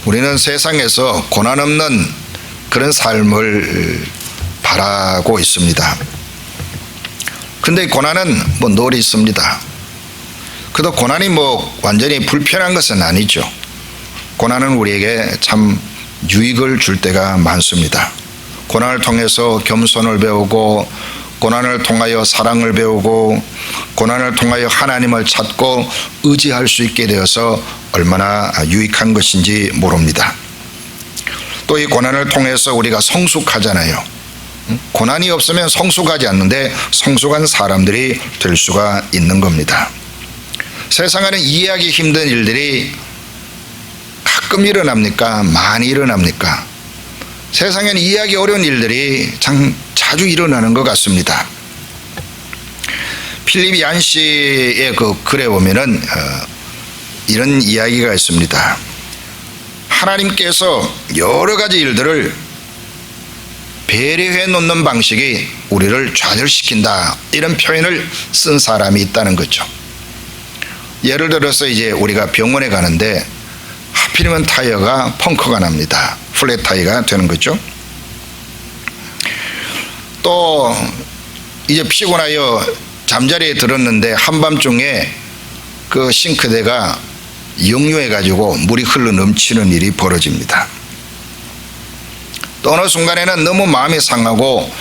우리는 세상에서 고난 없는 그런 삶을 바라고 있습니다. 근데 고난은 늘 있습니다. 그래도 고난이 완전히 불편한 것은 아니죠. 고난은 우리에게 참 유익을 줄 때가 많습니다. 고난을 통해서 겸손을 배우고, 고난을 통하여 사랑을 배우고, 고난을 통하여 하나님을 찾고 의지할 수 있게 되어서 얼마나 유익한 것인지 모릅니다. 또 이 고난을 통해서 우리가 성숙하잖아요. 고난이 없으면 성숙하지 않는데 성숙한 사람들이 될 수가 있는 겁니다. 세상에는 이해하기 힘든 일들이 가끔 일어납니까? 많이 일어납니까? 세상에는 이해하기 어려운 일들이 참 자주 일어나는 것 같습니다. 필립 얀시의 그 글에 보면은 이런 이야기가 있습니다. 하나님께서 여러 가지 일들을 배려해 놓는 방식이 우리를 좌절시킨다, 이런 표현을 쓴 사람이 있다는 거죠. 예를 들어서 이제 우리가 병원에 가는데 하필이면 타이어가 펑크가 납니다. 플랫 타이어가 되는 거죠. 또 이제 피곤하여 잠자리에 들었는데 한밤중에 그 싱크대가 역류해 가지고 물이 흘러 넘치는 일이 벌어집니다. 또 어느 순간에는 너무 마음이 상하고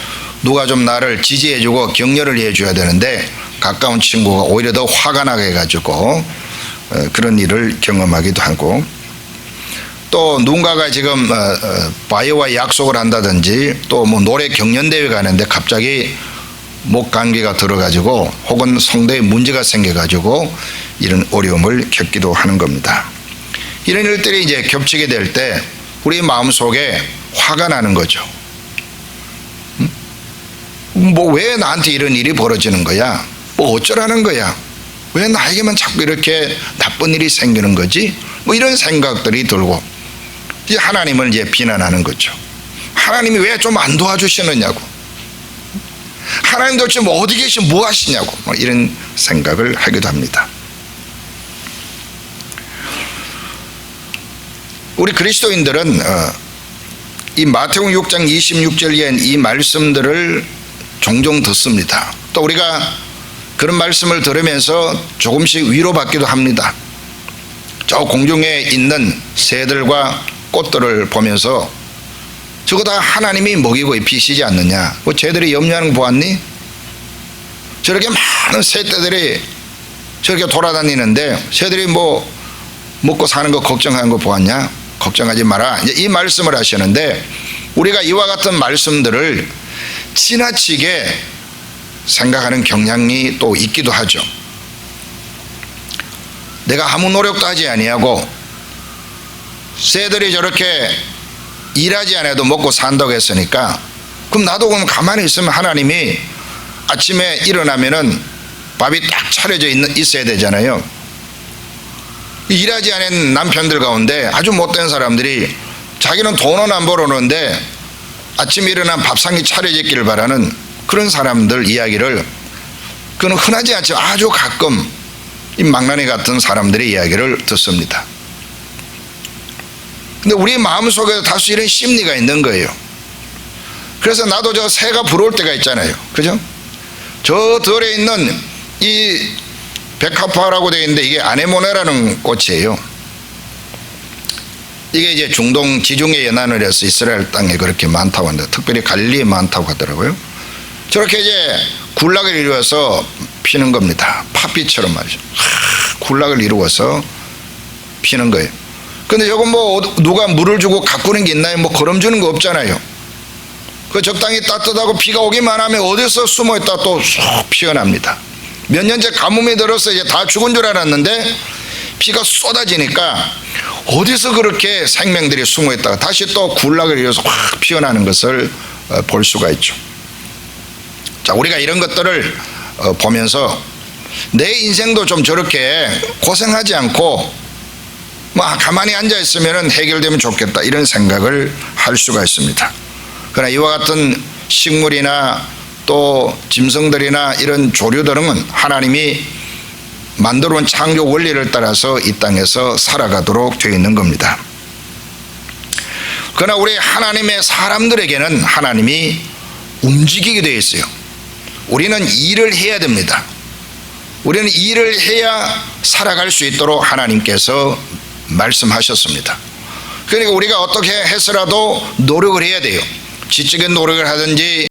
누가 좀 나를 지지해주고 격려를 해줘야 되는데 가까운 친구가 오히려 더 화가 나게 해가지고 그런 일을 경험하기도 하고, 또 누군가가 지금 바이오와 약속을 한다든지 또 노래 경연대회 가는데 갑자기 목 감기가 들어가지고 혹은 성대에 문제가 생겨가지고 이런 어려움을 겪기도 하는 겁니다. 이런 일들이 이제 겹치게 될 때 우리 마음속에 화가 나는 거죠. 왜 나한테 이런 일이 벌어지는 거야? 어쩌라는 거야? 왜 나에게만 자꾸 이렇게 나쁜 일이 생기는 거지? 이런 생각들이 들고 이제 하나님을 이제 비난하는 거죠. 하나님이 왜 좀 안 도와주시느냐고, 하나님 도대체 어디 계시 뭐 하시냐고, 이런 생각을 하기도 합니다. 우리 그리스도인들은 이 마태복음 6장 26절에 이 말씀들을 종종 듣습니다. 또 우리가 그런 말씀을 들으면서 조금씩 위로받기도 합니다. 저 공중에 있는 새들과 꽃들을 보면서 저거 다 하나님이 먹이고 입히시지 않느냐, 쟤들이 염려하는 거 보았니? 저렇게 많은 새떼들이 저렇게 돌아다니는데 새들이 먹고 사는 거 걱정하는 거 보았냐? 걱정하지 마라, 이제 이 말씀을 하시는데, 우리가 이와 같은 말씀들을 지나치게 생각하는 경향이 또 있기도 하죠. 내가 아무 노력도 하지 아니하고 새들이 저렇게 일하지 않아도 먹고 산다고 했으니까 그럼 나도 가만히 있으면 하나님이 아침에 일어나면은 밥이 딱 차려져 있어야 되잖아요. 일하지 않은 남편들 가운데 아주 못된 사람들이 자기는 돈은 안 벌어오는데 아침에 일어나면 밥상이 차려지기를 바라는 그런 사람들 이야기를, 그건 흔하지 않지만 아주 가끔 이 망나니 같은 사람들의 이야기를 듣습니다. 근데 우리 마음속에 다수 이런 심리가 있는 거예요. 그래서 나도 저 새가 부러울 때가 있잖아요. 그죠? 저 들에 있는 이 백합화라고 되어 있는데 이게 아네모네라는 꽃이에요. 이게 이제 중동 지중해 연안을 해서 이스라엘 땅에 그렇게 많다고 합니다. 특별히 갈릴리에 많다고 하더라고요. 저렇게 이제 군락을 이루어서 피는 겁니다. 파피처럼 말이죠. 군락을 이루어서 피는 거예요. 근데 저거 누가 물을 주고 가꾸는 게 있나요? 거름 주는 거 없잖아요. 그 적당히 따뜻하고 비가 오기만 하면 어디서 숨어 있다 또 쏙 피어납니다. 몇 년째 가뭄이 들어서 이제 다 죽은 줄 알았는데 비가 쏟아지니까 어디서 그렇게 생명들이 숨어 있다가 다시 또 군락을 이뤄서 확 피어나는 것을 볼 수가 있죠. 자, 우리가 이런 것들을 보면서 내 인생도 좀 저렇게 고생하지 않고 가만히 앉아 있으면 해결되면 좋겠다, 이런 생각을 할 수가 있습니다. 그러나 이와 같은 식물이나 또 짐승들이나 이런 조류들은 하나님이 만들어 온 창조 원리를 따라서 이 땅에서 살아가도록 되어 있는 겁니다. 그러나 우리 하나님의 사람들에게는 하나님이 움직이게 되어 있어요. 우리는 일을 해야 됩니다. 우리는 일을 해야 살아갈 수 있도록 하나님께서 말씀하셨습니다. 그러니까 우리가 어떻게 해서라도 노력을 해야 돼요. 지적인 노력을 하든지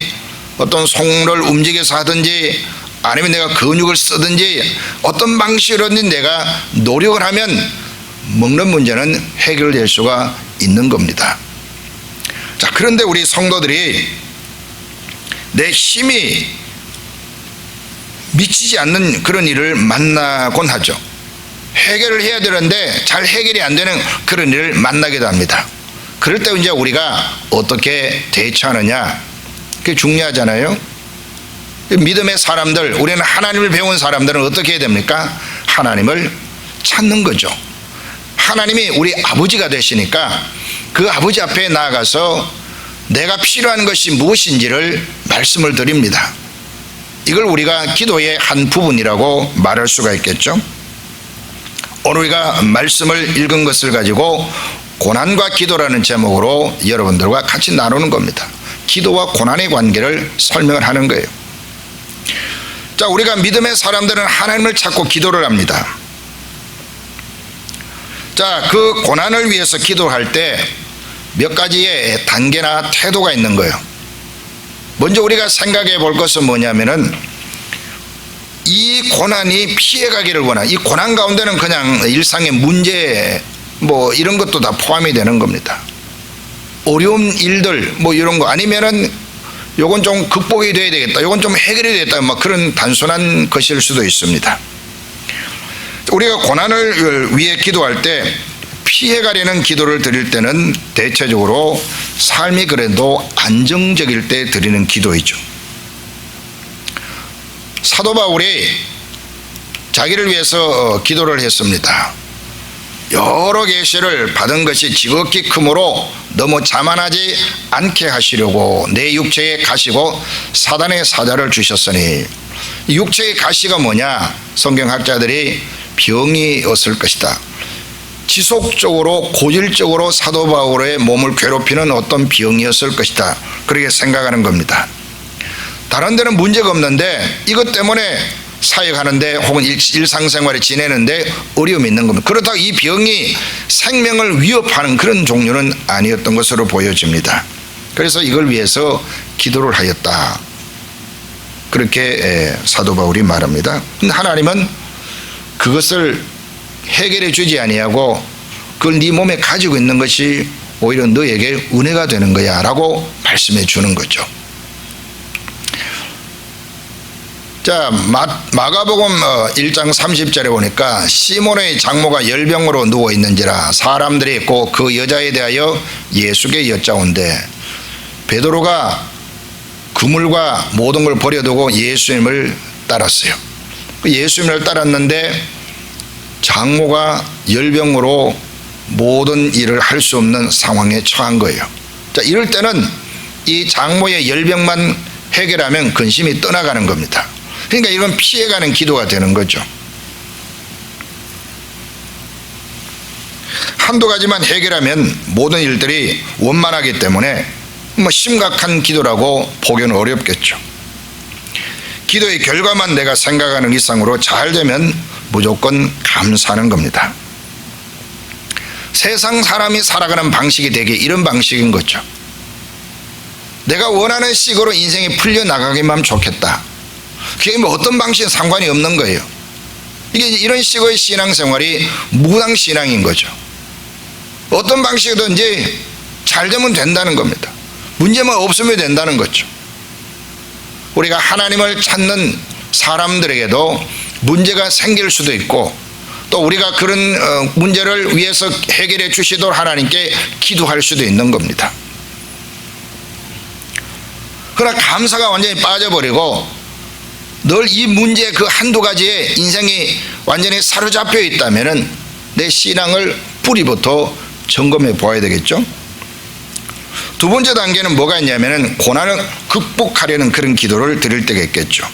어떤 속을 움직여서 하든지 아니면 내가 근육을 쓰든지 어떤 방식으로든 내가 노력을 하면 먹는 문제는 해결될 수가 있는 겁니다. 자, 그런데 우리 성도들이 내 힘이 미치지 않는 그런 일을 만나곤 하죠. 해결을 해야 되는데 잘 해결이 안 되는 그런 일을 만나기도 합니다. 그럴 때 이제 우리가 어떻게 대처하느냐, 그게 중요하잖아요. 믿음의 사람들, 우리는 하나님을 배운 사람들은 어떻게 해야 됩니까? 하나님을 찾는 거죠. 하나님이 우리 아버지가 되시니까 그 아버지 앞에 나아가서 내가 필요한 것이 무엇인지를 말씀을 드립니다. 이걸 우리가 기도의 한 부분이라고 말할 수가 있겠죠. 오늘 우리가 말씀을 읽은 것을 가지고 고난과 기도라는 제목으로 여러분들과 같이 나누는 겁니다. 기도와 고난의 관계를 설명을 하는 거예요. 자, 우리가 믿음의 사람들은 하나님을 찾고 기도를 합니다. 자, 그 고난을 위해서 기도할 때 몇 가지의 단계나 태도가 있는 거예요. 먼저 우리가 생각해 볼 것은 뭐냐면은 이 고난이 피해가기를 원하는, 이 고난 가운데는 그냥 일상의 문제 뭐 이런 것도 다 포함이 되는 겁니다. 어려운 일들 뭐 이런 거 아니면은 요건 좀 극복이 돼야 되겠다, 요건 좀 해결이 되겠다, 뭐 그런 단순한 것일 수도 있습니다. 우리가 고난을 위해 기도할 때 피해가려는 기도를 드릴 때는 대체적으로 삶이 그래도 안정적일 때 드리는 기도이죠. 사도 바울이 자기를 위해서 기도를 했습니다. 여러 계시를 받은 것이 지극히 크므로 너무 자만하지 않게 하시려고 내 육체에 가시고 사단의 사자를 주셨으니, 육체의 가시가 뭐냐? 성경학자들이 병이 없을 것이다. 지속적으로 고질적으로 사도 바울의 몸을 괴롭히는 어떤 병이었을 것이다, 그렇게 생각하는 겁니다. 다른 데는 문제가 없는데 이것 때문에 사역하는데 혹은 일상생활에 지내는데 어려움이 있는 겁니다. 그렇다고 이 병이 생명을 위협하는 그런 종류는 아니었던 것으로 보여집니다. 그래서 이걸 위해서 기도를 하였다, 그렇게 사도 바울이 말합니다. 근데 하나님은 그것을 해결해 주지 아니하고 그걸 네 몸에 가지고 있는 것이 오히려 너에게 은혜가 되는 거야 라고 말씀해 주는 거죠. 자, 마가복음 1장 30절에 보니까 시몬의 장모가 열병으로 누워 있는지라 사람들이 있고 그 여자에 대하여 예수께 여짜온대 베드로가 그물과 모든 걸 버려두고 예수님을 따랐어요. 예수님을 따랐는데 장모가 열병으로 모든 일을 할 수 없는 상황에 처한 거예요. 자, 이럴 때는 이 장모의 열병만 해결하면 근심이 떠나가는 겁니다. 그러니까 이건 피해가는 기도가 되는 거죠. 한두 가지만 해결하면 모든 일들이 원만하기 때문에 뭐 심각한 기도라고 보기는 어렵겠죠. 기도의 결과만 내가 생각하는 이상으로 잘 되면 무조건 감사하는 겁니다. 세상 사람이 살아가는 방식이 되게 이런 방식인 거죠. 내가 원하는 식으로 인생이 풀려나가기만 하면 좋겠다, 그게 뭐 어떤 방식은 상관이 없는 거예요. 이게 이런 식의 신앙생활이 무당신앙인 거죠. 어떤 방식이든지 잘 되면 된다는 겁니다. 문제만 없으면 된다는 거죠. 우리가 하나님을 찾는 사람들에게도 문제가 생길 수도 있고 또 우리가 그런 문제를 위해서 해결해 주시도록 하나님께 기도할 수도 있는 겁니다. 그러나 감사가 완전히 빠져버리고 늘 이 문제 그 한두 가지에 인생이 완전히 사로잡혀 있다면 내 신앙을 뿌리부터 점검해 보아야 되겠죠. 두 번째 단계는 뭐가 있냐면 고난을 극복하려는 그런 기도를 드릴 때가 있겠죠.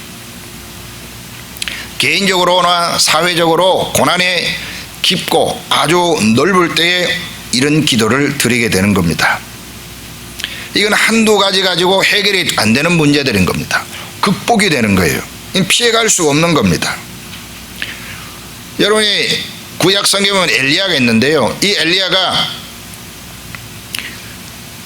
개인적으로나 사회적으로 고난이 깊고 아주 넓을 때에 이런 기도를 드리게 되는 겁니다. 이건 한두 가지 가지고 해결이 안 되는 문제들인 겁니다. 극복이 되는 거예요. 피해갈 수가 없는 겁니다. 여러분이 구약 성경에 보면 엘리야가 있는데요, 이 엘리야가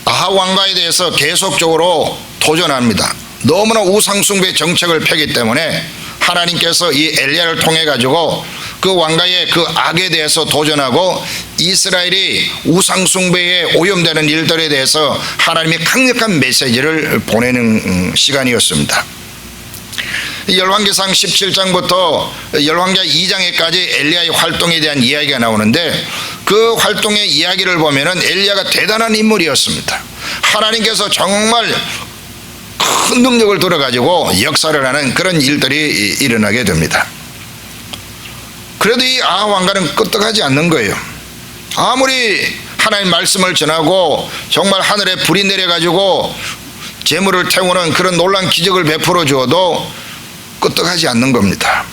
아합 왕가에 대해서 계속적으로 도전합니다. 너무나 우상숭배 정책을 펴기 때문에 하나님께서 이 엘리야를 통해 가지고 그 왕가의 그 악에 대해서 도전하고 이스라엘이 우상숭배에 오염되는 일들에 대해서 하나님이 강력한 메시지를 보내는 시간이었습니다. 열왕기상 17장부터 열왕기하 2장에까지 엘리야의 활동에 대한 이야기가 나오는데, 그 활동의 이야기를 보면은 엘리야가 대단한 인물이었습니다. 하나님께서 정말 큰 능력을 들어가지고 역사를 하는 그런 일들이 일어나게 됩니다. 그래도 이 아합 왕가는 끄떡하지 않는 거예요. 아무리 하나님 말씀을 전하고 정말 하늘에 불이 내려가지고 재물을 태우는 그런 놀라운 기적을 베풀어 주어도 끄떡하지 않는 겁니다.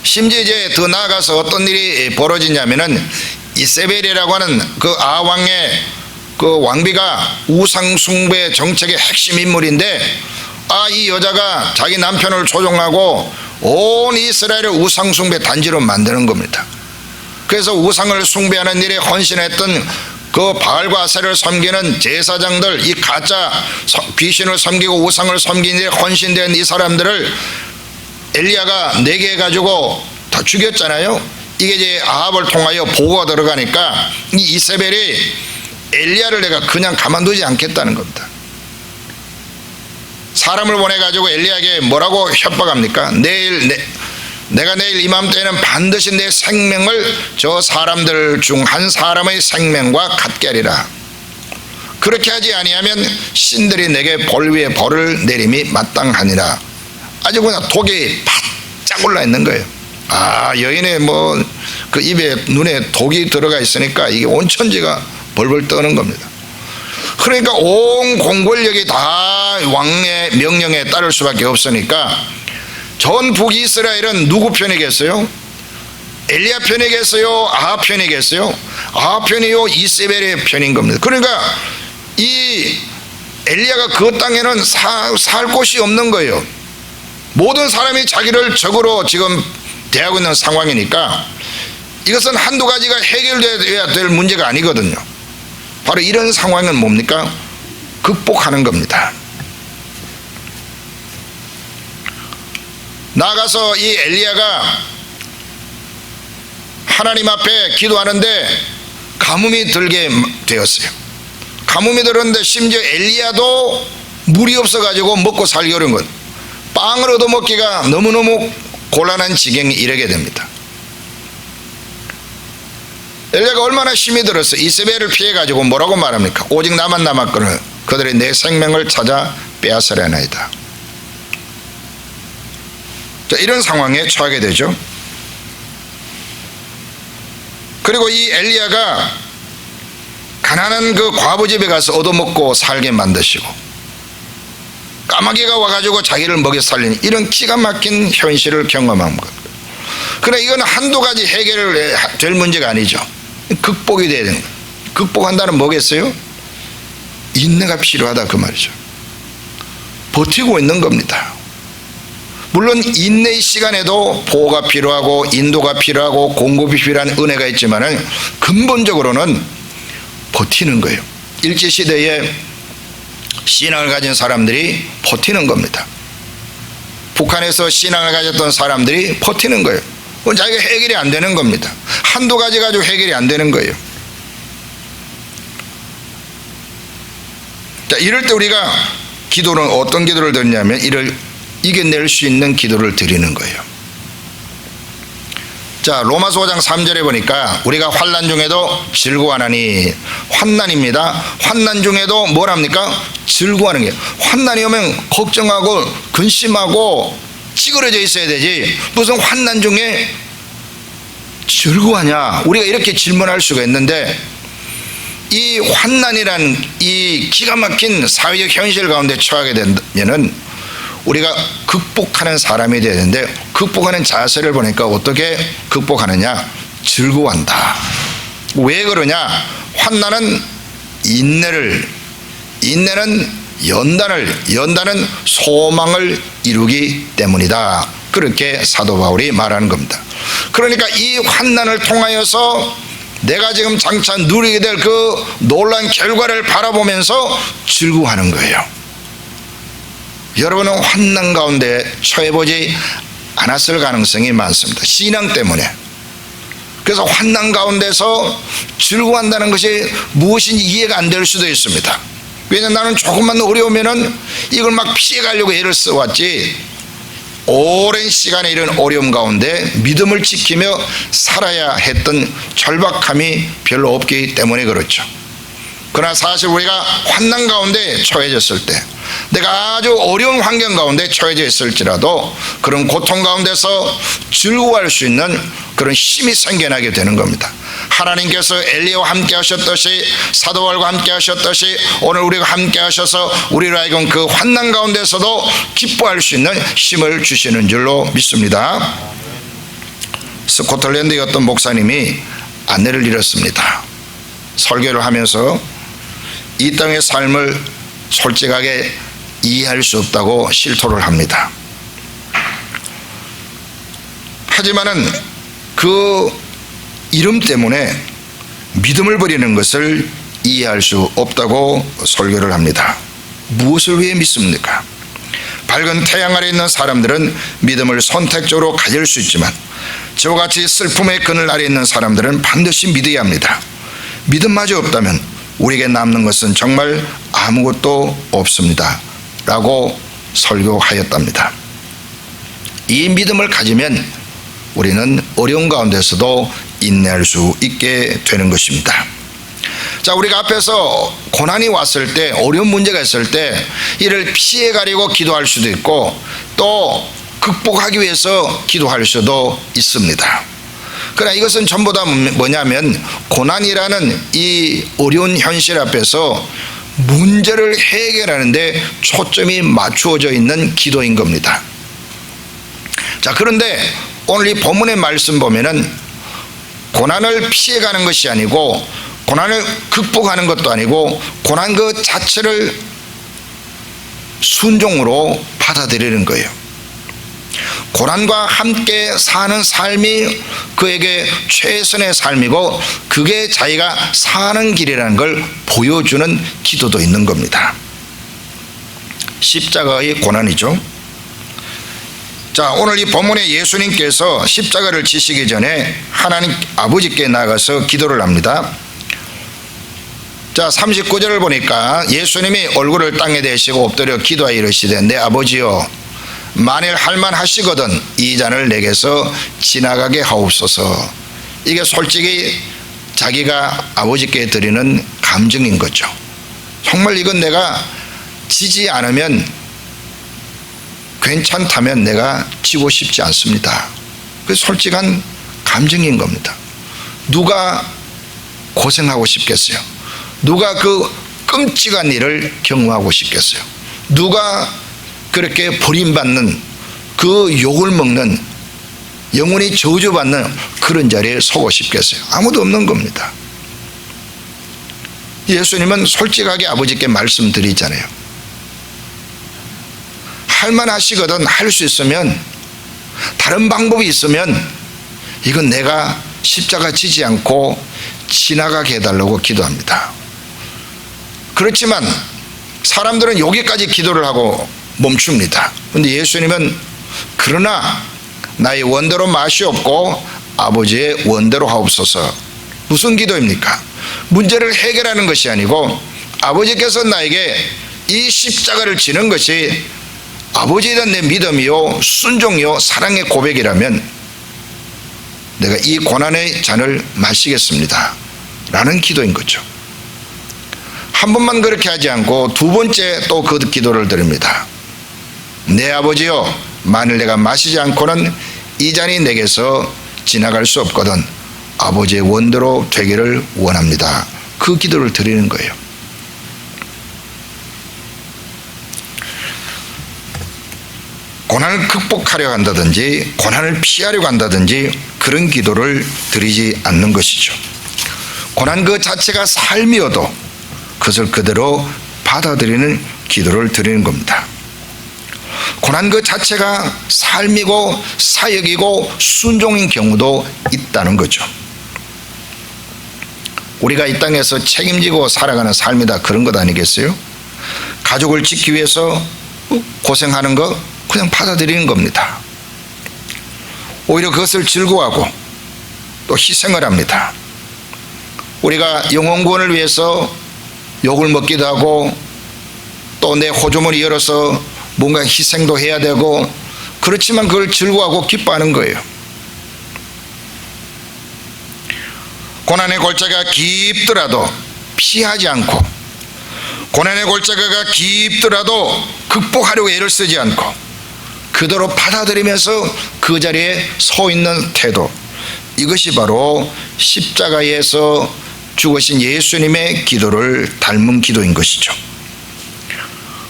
심지어 이제 더 나아가서 어떤 일이 벌어지냐면은 이세벨이라고 하는 그 아합 왕의 그 왕비가 우상숭배 정책의 핵심 인물인데, 이 여자가 자기 남편을 조종하고 온 이스라엘을 우상숭배 단지로 만드는 겁니다. 그래서 우상을 숭배하는 일에 헌신했던 그 바알과 아세를 섬기는 제사장들, 이 가짜 귀신을 섬기고 우상을 섬기는 일에 헌신된 이 사람들을 엘리야가 내게 해가지고 다 죽였잖아요. 이게 이제 아합을 통하여 보고가 들어가니까 이 이세벨이 엘리야를 내가 그냥 가만두지 않겠다는 겁니다. 사람을 보내가지고 엘리야에게 뭐라고 협박합니까? 내가 내일 이맘때에는 반드시 내 생명을 저 사람들 중 한 사람의 생명과 같게 하리라. 그렇게 하지 아니하면 신들이 내게 벌 위에 벌을 내림이 마땅하니라. 아주 그냥 독이 바짝 올라 있는 거예요. 여인의 그 입에 눈에 독이 들어가 있으니까 이게 온천지가 벌벌 떠는 겁니다. 그러니까 온 공권력이 다 왕의 명령에 따를 수밖에 없으니까 전 북이스라엘은 누구 편이겠어요? 엘리야 편이겠어요? 아합 편이겠어요? 아합 편이요? 이세벨의 편인 겁니다. 그러니까 이 엘리야가 그 땅에는 살 곳이 없는 거예요. 모든 사람이 자기를 적으로 지금 대하고 있는 상황이니까 이것은 한두 가지가 해결되어야 될 문제가 아니거든요. 바로 이런 상황은 뭡니까? 극복하는 겁니다. 나가서 이 엘리야가 하나님 앞에 기도하는데 가뭄이 들게 되었어요. 가뭄이 들었는데 심지어 엘리야도 물이 없어가지고 먹고 살기 어려운 것, 빵을 얻어먹기가 너무너무 곤란한 지경에 이르게 됩니다. 엘리야가 얼마나 힘이 들었어요. 이세벨을 피해가지고 뭐라고 말합니까? 오직 나만 남았거늘 그들이 내 생명을 찾아 빼앗으려나이다. 자, 이런 상황에 처하게 되죠. 그리고 이 엘리야가 가난한 그 과부 집에 가서 얻어먹고 살게 만드시고 까마귀가 와가지고 자기를 먹여 살리는 이런 기가 막힌 현실을 경험한 것. 그러나 이건 한두 가지 해결될 문제가 아니죠. 극복이 돼야 되는 거예요. 극복한다는 뭐겠어요? 인내가 필요하다 그 말이죠. 버티고 있는 겁니다. 물론 인내의 시간에도 보호가 필요하고 인도가 필요하고 공급이 필요한 은혜가 있지만은 근본적으로는 버티는 거예요. 일제시대에 신앙을 가진 사람들이 버티는 겁니다. 북한에서 신앙을 가졌던 사람들이 버티는 거예요. 그건 자기가 해결이 안 되는 겁니다. 한두 가지 가지고 해결이 안 되는 거예요. 자, 이럴 때 우리가 기도는 어떤 기도를 드리냐면 이를 이겨낼 수 있는 기도를 드리는 거예요. 자, 로마서 5장 3절에 보니까 우리가 환난 중에도 즐거워하나니, 환난입니다. 환난 중에도 뭘 합니까? 즐거워하는 게. 환난이 오면 걱정하고 근심하고 찌그러져 있어야 되지 무슨 환난 중에 즐거워하냐, 우리가 이렇게 질문할 수가 있는데, 이 환난이란 이 기가 막힌 사회적 현실 가운데 처하게 되면은 우리가 극복하는 사람이 되야 되는데, 극복하는 자세를 보니까 어떻게 극복하느냐? 즐거워한다. 왜 그러냐? 환난은 인내를 인내는 연단은 소망을 이루기 때문이다. 그렇게 사도 바울이 말하는 겁니다. 그러니까 이 환난을 통하여서 내가 지금 장차 누리게 될 그 놀라운 결과를 바라보면서 즐거워하는 거예요. 여러분은 환난 가운데 처해보지 않았을 가능성이 많습니다. 신앙 때문에. 그래서 환난 가운데서 즐거워한다는 것이 무엇인지 이해가 안 될 수도 있습니다. 왜냐하면 나는 조금만 어려우면은 이걸 막 피해가려고 애를 써왔지, 오랜 시간에 이런 어려움 가운데 믿음을 지키며 살아야 했던 절박함이 별로 없기 때문에 그렇죠. 그러나 사실 우리가 환난 가운데 처해졌을 때, 내가 아주 어려운 환경 가운데 처해져 있을지라도 그런 고통 가운데서 즐거워할 수 있는 그런 힘이 생겨나게 되는 겁니다. 하나님께서 엘리야와 함께 하셨듯이, 사도 바울과 함께 하셨듯이 오늘 우리가 함께 하셔서 우리로 하여금 그 환난 가운데서도 기뻐할 수 있는 힘을 주시는 줄로 믿습니다. 스코틀랜드의 어떤 목사님이 아내를 잃었습니다. 설교를 하면서 이 땅의 삶을 솔직하게 이해할 수 없다고 실토를 합니다. 하지만은 그 이름 때문에 믿음을 버리는 것을 이해할 수 없다고 설교를 합니다. 무엇을 위해 믿습니까? 밝은 태양 아래 있는 사람들은 믿음을 선택적으로 가질 수 있지만 저와 같이 슬픔의 그늘 아래 있는 사람들은 반드시 믿어야 합니다. 믿음마저 없다면 우리에게 남는 것은 정말 아무것도 없습니다 라고 설교하였답니다. 이 믿음을 가지면 우리는 어려운 가운데서도 인내할 수 있게 되는 것입니다. 자, 우리가 앞에서 고난이 왔을 때, 어려운 문제가 있을 때 이를 피해가려고 기도할 수도 있고 또 극복하기 위해서 기도할 수도 있습니다. 그러나 이것은 전부 다 뭐냐면 고난이라는 이 어려운 현실 앞에서 문제를 해결하는 데 초점이 맞추어져 있는 기도인 겁니다. 자, 그런데 오늘 이 본문의 말씀 보면은 고난을 피해가는 것이 아니고 고난을 극복하는 것도 아니고 고난 그 자체를 순종으로 받아들이는 거예요. 고난과 함께 사는 삶이 그에게 최선의 삶이고 그게 자기가 사는 길이라는 걸 보여주는 기도도 있는 겁니다. 십자가의 고난이죠. 자, 오늘 이 본문에 예수님께서 십자가를 지시기 전에 하나님 아버지께 나가서 기도를 합니다. 자, 39절을 보니까 예수님이 얼굴을 땅에 대시고 엎드려 기도하여 이르시되 내 아버지여 만일 할만하시거든 이 잔을 내게서 지나가게 하옵소서. 이게 솔직히 자기가 아버지께 드리는 감정인 거죠. 정말 이건 내가 지지 않으면, 괜찮다면 내가 지고 싶지 않습니다. 그 솔직한 감정인 겁니다. 누가 고생하고 싶겠어요? 누가 그 끔찍한 일을 경험하고 싶겠어요? 누가 그렇게 버림받는, 그 욕을 먹는, 영원히 저주받는 그런 자리에 서고 싶겠어요? 아무도 없는 겁니다. 예수님은 솔직하게 아버지께 말씀드리잖아요. 할만하시거든, 할 수 있으면, 다른 방법이 있으면 이건 내가 십자가 지지 않고 지나가게 해달라고 기도합니다. 그렇지만 사람들은 여기까지 기도를 하고 멈춥니다. 그런데 예수님은 그러나 나의 원대로 마시옵고 아버지의 원대로 하옵소서. 무슨 기도입니까? 문제를 해결하는 것이 아니고 아버지께서 나에게 이 십자가를 지는 것이 아버지에 대한 내 믿음이요 순종이요 사랑의 고백이라면 내가 이 고난의 잔을 마시겠습니다 라는 기도인 거죠. 한 번만 그렇게 하지 않고 두 번째 또 그 기도를 드립니다. 내 아버지여 만일 내가 마시지 않고는 이 잔이 내게서 지나갈 수 없거든 아버지의 원대로 되기를 원합니다. 그 기도를 드리는 거예요. 고난을 극복하려 한다든지 고난을 피하려고 한다든지 그런 기도를 드리지 않는 것이죠. 고난 그 자체가 삶이어도 그것을 그대로 받아들이는 기도를 드리는 겁니다. 고난 그 자체가 삶이고 사역이고 순종인 경우도 있다는 거죠. 우리가 이 땅에서 책임지고 살아가는 삶이다, 그런 것 아니겠어요? 가족을 지키기 위해서 고생하는 거 그냥 받아들이는 겁니다. 오히려 그것을 즐거워하고 또 희생을 합니다. 우리가 영혼 구원을 위해서 욕을 먹기도 하고 또 내 호주머니 열어서 뭔가 희생도 해야 되고, 그렇지만 그걸 즐거워하고 기뻐하는 거예요. 고난의 골짜기가 깊더라도 피하지 않고, 고난의 골짜기가 깊더라도 극복하려고 애를 쓰지 않고 그대로 받아들이면서 그 자리에 서 있는 태도, 이것이 바로 십자가에서 죽으신 예수님의 기도를 닮은 기도인 것이죠.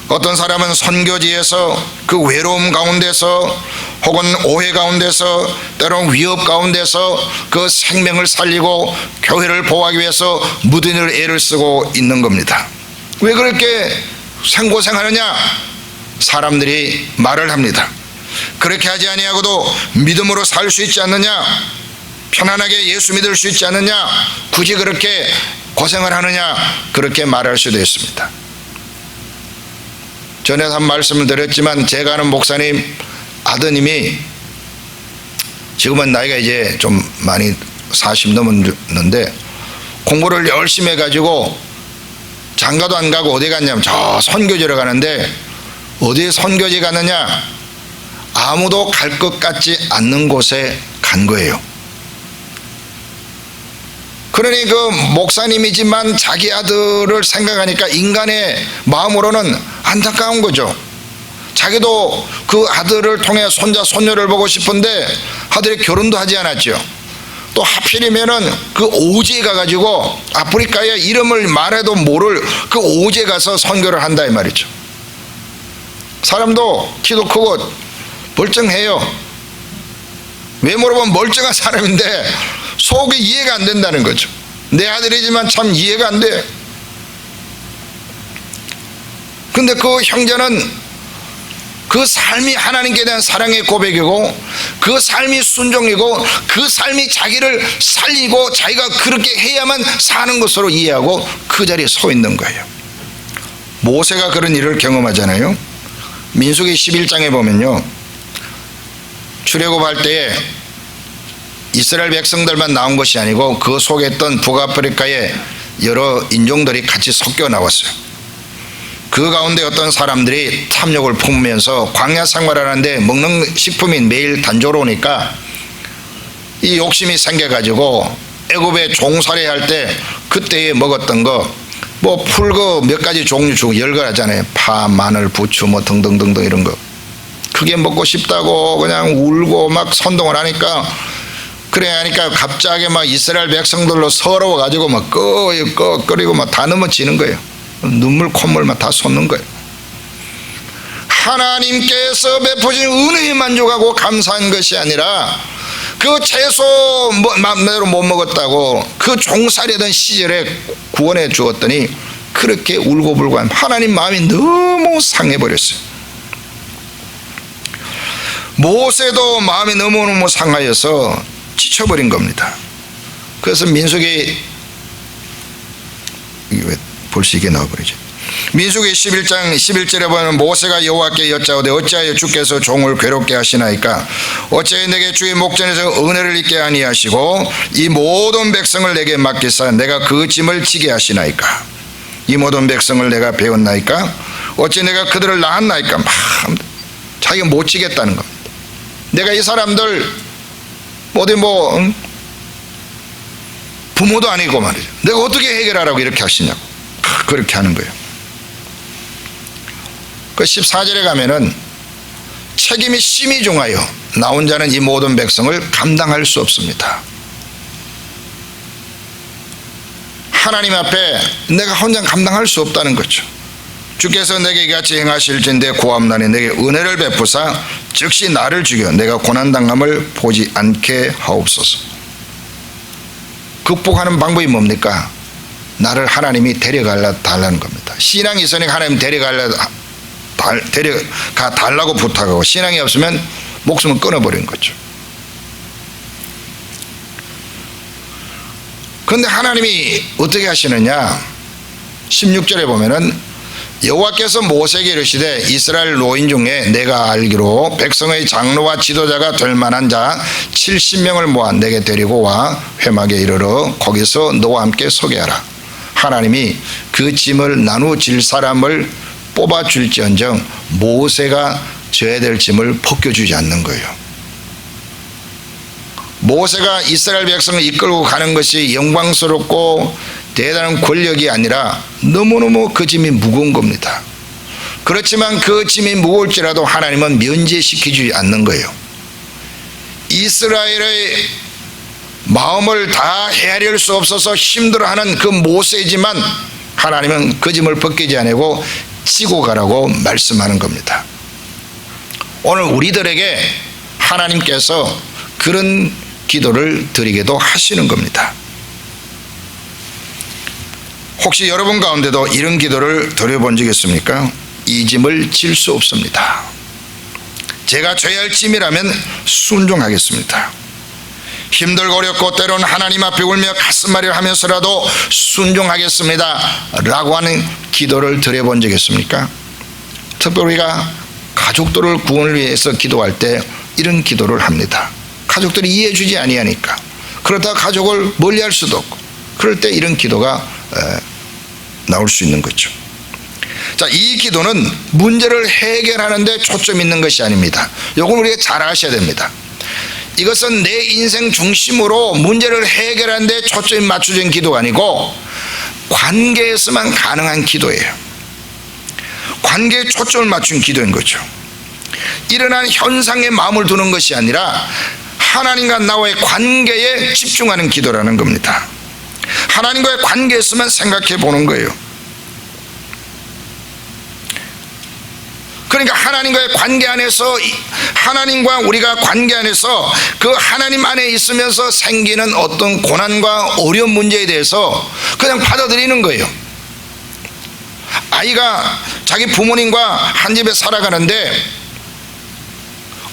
어떤 사람은 선교지에서 그 외로움 가운데서 혹은 오해 가운데서 때로는 위협 가운데서 그 생명을 살리고 교회를 보호하기 위해서 무딘을 애를 쓰고 있는 겁니다. 왜 그렇게 생고생하느냐? 사람들이 말을 합니다. 그렇게 하지 아니하고도 믿음으로 살 수 있지 않느냐? 편안하게 예수 믿을 수 있지 않느냐? 굳이 그렇게 고생을 하느냐? 그렇게 말할 수도 있습니다. 전에 한 말씀을 드렸지만 제가 아는 목사님 아드님이, 지금은 나이가 이제 좀 많이 40 넘었는데 공부를 열심히 해가지고 장가도 안 가고 어디 갔냐면 저 선교지로 가는데, 어디에 선교지 갔느냐? 아무도 갈 것 같지 않는 곳에 간 거예요. 그러니 그 목사님이지만 자기 아들을 생각하니까 인간의 마음으로는 안타까운 거죠. 자기도 그 아들을 통해 손자 손녀를 보고 싶은데 아들이 결혼도 하지 않았죠. 또 하필이면은 그 오지에 가가지고 아프리카에 이름을 말해도 모를 그 오지에 가서 선교를 한다 이 말이죠. 사람도 키도 크고 멀쩡해요. 외모로 보면 멀쩡한 사람인데 속이 이해가 안 된다는 거죠. 내 아들이지만 참 이해가 안 돼. 근데 그 형제는 그 삶이 하나님께 대한 사랑의 고백이고 그 삶이 순종이고 그 삶이 자기를 살리고 자기가 그렇게 해야만 사는 것으로 이해하고 그 자리에 서 있는 거예요. 모세가 그런 일을 경험하잖아요. 민수기 11장에 보면요, 출애굽할 때에 이스라엘 백성들만 나온 것이 아니고 그 속에 있던 북아프리카의 여러 인종들이 같이 섞여 나왔어요. 그 가운데 어떤 사람들이 탐욕을 품으면서 광야 생활하는데 먹는 식품이 매일 단조로우니까 이 욕심이 생겨가지고 애굽에 종살이 할 때 그때에 먹었던 거 뭐 풀 그 몇 가지 종류 중 열거하잖아요. 파, 마늘, 부추 뭐 등등등등 이런 거, 그게 먹고 싶다고 그냥 울고 막 선동을 하니까, 그래 하니까 갑자기 막 이스라엘 백성들로 서러워가지고 막 끓이고 막 다 넘어지는 거예요. 눈물 콧물 막 다 솟는 거예요. 하나님께서 베푸신 은혜에 만족하고 감사한 것이 아니라 그 채소 맘대로 못 먹었다고 그 종살이던 시절에 구원해 주었더니 그렇게 울고불고 하나님 마음이 너무 상해버렸어요. 모세도 마음이 너무너무 상하여서 지쳐버린 겁니다. 그래서 민수기, 이게 왜 벌써 이게 나와버리지? 민수기 11장 11절에 보면 모세가 여호와께 여짜오되 어찌하여 주께서 종을 괴롭게 하시나이까? 어찌하여 내게 주의 목전에서 은혜를 잊게 아니하시고 이 모든 백성을 내게 맡기사 내가 그 짐을 지게 하시나이까? 이 모든 백성을 내가 배웠나이까? 어찌 내가 그들을 낳았나이까? 막 자기가 못 지겠다는 겁니다. 내가 이 사람들 어디 부모도 아니고 말이죠. 내가 어떻게 해결하라고 이렇게 하시냐고 그렇게 하는 거예요. 그 14절에 가면은 책임이 심히 중하여 나 혼자는 이 모든 백성을 감당할 수 없습니다. 하나님 앞에 내가 혼자 감당할 수 없다는 거죠. 주께서 내게 이같이 행하실진대 고함나니 내게 은혜를 베푸사 즉시 나를 죽여 내가 고난당함을 보지 않게 하옵소서. 극복하는 방법이 뭡니까? 나를 하나님이 달라는 겁니다. 신앙이 있으니까 하나님 데려가 달라고 부탁하고, 신앙이 없으면 목숨을 끊어버리는 거죠. 그런데 하나님이 어떻게 하시느냐, 16절에 보면은 여호와께서 모세에게 이르시되 이스라엘 노인 중에 내가 알기로 백성의 장로와 지도자가 될 만한 자 70명을 모아 내게 데리고 와 회막에 이르러 거기서 너와 함께 서게 하라. 하나님이 그 짐을 나누질 사람을 뽑아줄지언정 모세가 져야 될 짐을 벗겨주지 않는 거예요. 모세가 이스라엘 백성을 이끌고 가는 것이 영광스럽고 대단한 권력이 아니라 너무너무 그 짐이 무거운 겁니다. 그렇지만 그 짐이 무거울지라도 하나님은 면제시키지 않는 거예요. 이스라엘의 마음을 다 헤아릴 수 없어서 힘들어하는 그 모세지만 하나님은 그 짐을 벗기지 않고 지고 가라고 말씀하는 겁니다. 오늘 우리들에게 하나님께서 그런 기도를 드리게도 하시는 겁니다. 혹시 여러분 가운데도 이런 기도를 드려본 적이 있습니까? 이 짐을 질 수 없습니다. 제가 져야 할 짐이라면 순종하겠습니다. 힘들고 어렵고 때로는 하나님 앞에 울며 가슴앓이를 하면서라도 순종하겠습니다 라고 하는 기도를 드려본 적이 있습니까? 특별히 우리가 가족들을 구원을 위해서 기도할 때 이런 기도를 합니다. 가족들이 이해해 주지 아니하니까, 그러다가 가족을 멀리할 수도 없고, 그럴 때 이런 기도가 나올 수 있는 거죠. 자, 이 기도는 문제를 해결하는 데 초점 있는 것이 아닙니다. 이걸 우리가 잘 아셔야 됩니다. 이것은 내 인생 중심으로 문제를 해결하는 데 초점이 맞춰진 기도가 아니고 관계에서만 가능한 기도예요. 관계에 초점을 맞춘 기도인 거죠. 일어난 현상에 마음을 두는 것이 아니라 하나님과 나와의 관계에 집중하는 기도라는 겁니다. 하나님과의 관계에서만 생각해 보는 거예요. 그러니까 하나님과의 관계 안에서, 하나님과 우리가 관계 안에서 그 하나님 안에 있으면서 생기는 어떤 고난과 어려운 문제에 대해서 그냥 받아들이는 거예요. 아이가 자기 부모님과 한 집에 살아가는데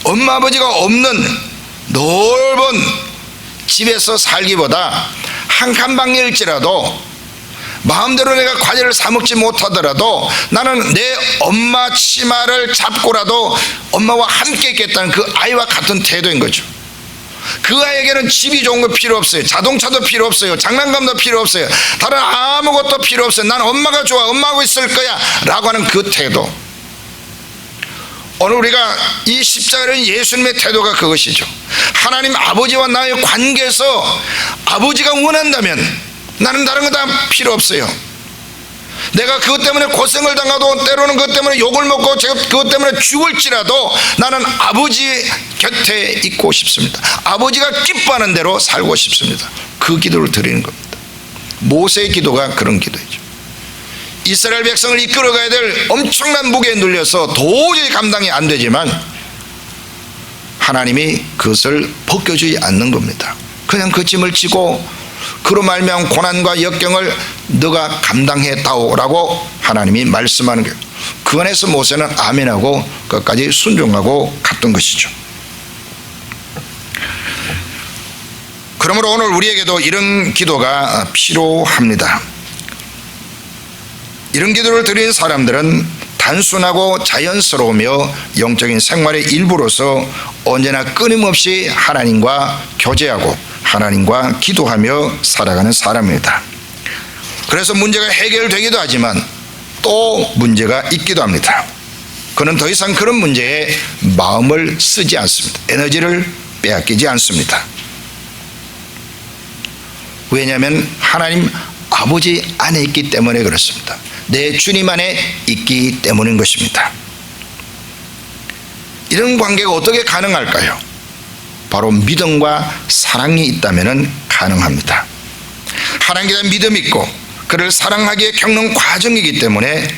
엄마 아버지가 없는 넓은 집에서 살기보다 한 칸방일지라도 마음대로 내가 과자를 사 먹지 못하더라도 나는 내 엄마 치마를 잡고라도 엄마와 함께 있겠다는 그 아이와 같은 태도인 거죠. 그 아이에게는 집이 좋은 거 필요 없어요. 자동차도 필요 없어요. 장난감도 필요 없어요. 다른 아무것도 필요 없어요. 난 엄마가 좋아, 엄마하고 있을 거야 라고 하는 그 태도. 오늘 우리가 이 십자가는 예수님의 태도가 그것이죠. 하나님 아버지와 나의 관계에서 아버지가 원한다면 나는 다른 거 다 필요 없어요. 내가 그것 때문에 고생을 당하도 때로는 그것 때문에 욕을 먹고 그것 때문에 죽을지라도 나는 아버지 곁에 있고 싶습니다. 아버지가 기뻐하는 대로 살고 싶습니다. 그 기도를 드리는 겁니다. 모세의 기도가 그런 기도이죠. 이스라엘 백성을 이끌어가야 될 엄청난 무게에 눌려서 도저히 감당이 안 되지만 하나님이 그것을 벗겨주지 않는 겁니다. 그냥 그 짐을 지고 그로 말미암은 고난과 역경을 너가 감당했다오라고 하나님이 말씀하는 거예요. 그 안에서 모세는 아멘하고 끝까지 순종하고 갔던 것이죠. 그러므로 오늘 우리에게도 이런 기도가 필요합니다. 이런 기도를 드린 사람들은 단순하고 자연스러우며 영적인 생활의 일부로서 언제나 끊임없이 하나님과 교제하고 하나님과 기도하며 살아가는 사람입니다. 그래서 문제가 해결되기도 하지만 또 문제가 있기도 합니다. 그는 더 이상 그런 문제에 마음을 쓰지 않습니다. 에너지를 빼앗기지 않습니다. 왜냐하면 하나님 아버지 안에 있기 때문에 그렇습니다. 내 주님 안에 있기 때문인 것입니다. 이런 관계가 어떻게 가능할까요? 바로 믿음과 사랑이 있다면 가능합니다. 하나님께 대한 믿음이 있고 그를 사랑하기에 겪는 과정이기 때문에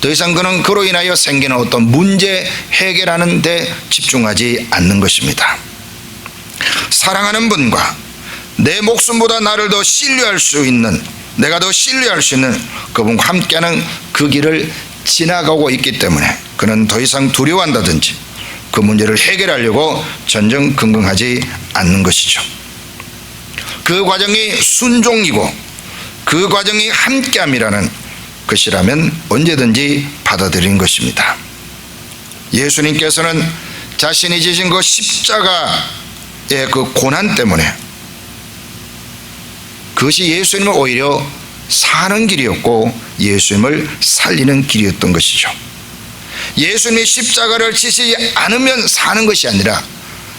더 이상 그는 그로 인하여 생기는 어떤 문제 해결하는 데 집중하지 않는 것입니다. 사랑하는 분과 내 목숨보다 나를 더 신뢰할 수 있는 내가 더 신뢰할 수 있는 그분과 함께하는 그 길을 지나가고 있기 때문에 그는 더 이상 두려워한다든지 그 문제를 해결하려고 전전긍긍하지 않는 것이죠. 그 과정이 순종이고 그 과정이 함께함이라는 것이라면 언제든지 받아들이는 것입니다. 예수님께서는 자신이 지신 그 십자가의 그 고난 때문에 그것이 예수님을 오히려 사는 길이었고 예수님을 살리는 길이었던 것이죠. 예수님이 십자가를 지시지 않으면 사는 것이 아니라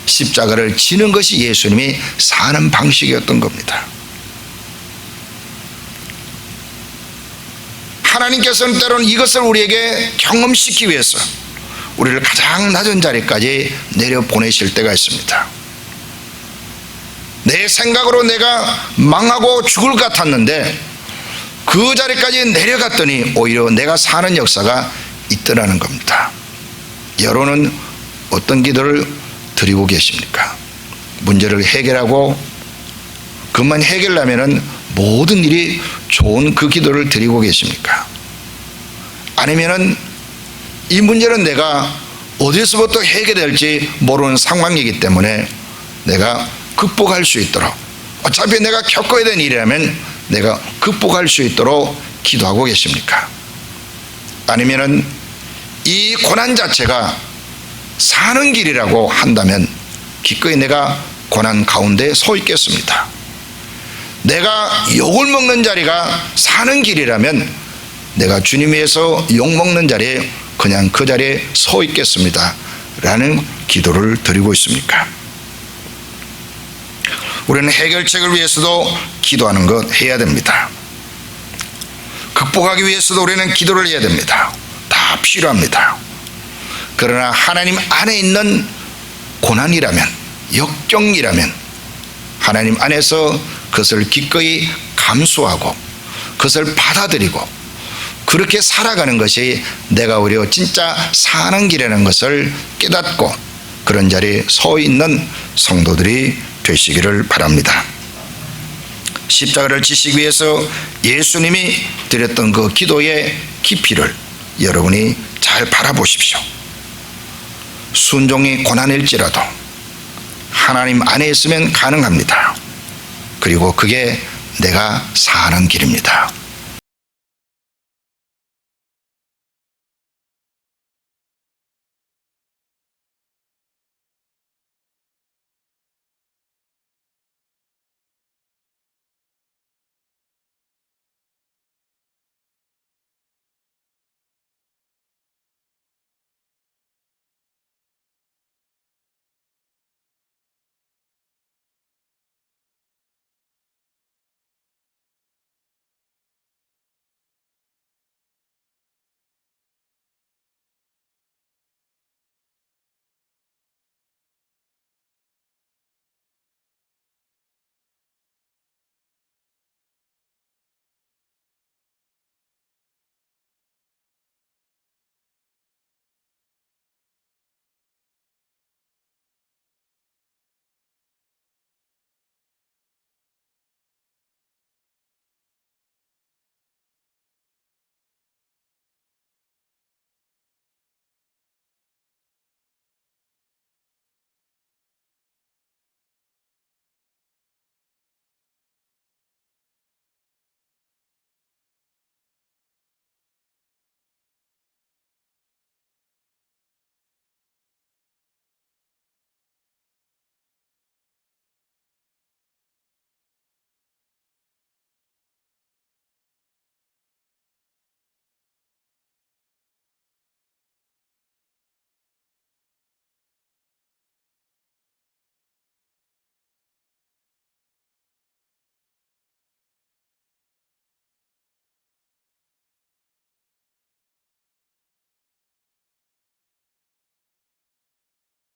십자가를 지는 것이 예수님이 사는 방식이었던 겁니다. 하나님께서는 때로는 이것을 우리에게 경험시키기 위해서 우리를 가장 낮은 자리까지 내려보내실 때가 있습니다. 내 생각으로 내가 망하고 죽을 것 같았는데 그 자리까지 내려갔더니 오히려 내가 사는 역사가 있더라는 겁니다. 여러분은 어떤 기도를 드리고 계십니까? 문제를 해결하고 그것만 해결하면 모든 일이 좋은 그 기도를 드리고 계십니까? 아니면은 이 문제는 내가 어디서부터 해결될지 모르는 상황이기 때문에 내가 극복할 수 있도록, 어차피 내가 겪어야 되는 일이라면 내가 극복할 수 있도록 기도하고 계십니까? 아니면은 이 고난 자체가 사는 길이라고 한다면 기꺼이 내가 고난 가운데 서 있겠습니다. 내가 욕을 먹는 자리가 사는 길이라면 내가 주님 위해서 욕 먹는 자리에 그냥 그 자리에 서 있겠습니다 라는 기도를 드리고 있습니까? 우리는 해결책을 위해서도 기도하는 것 해야 됩니다. 극복하기 위해서도 우리는 기도를 해야 됩니다. 다 필요합니다. 그러나 하나님 안에 있는 고난이라면, 역경이라면 하나님 안에서 그것을 기꺼이 감수하고 그것을 받아들이고 그렇게 살아가는 것이 내가 오히려 진짜 사는 길이라는 것을 깨닫고 그런 자리에 서 있는 성도들이 되시기를 바랍니다. 십자가를 지시기 위해서 예수님이 드렸던 그 기도의 깊이를 여러분이 잘 바라보십시오. 순종이 고난일지라도 하나님 안에 있으면 가능합니다. 그리고 그게 내가 사는 길입니다.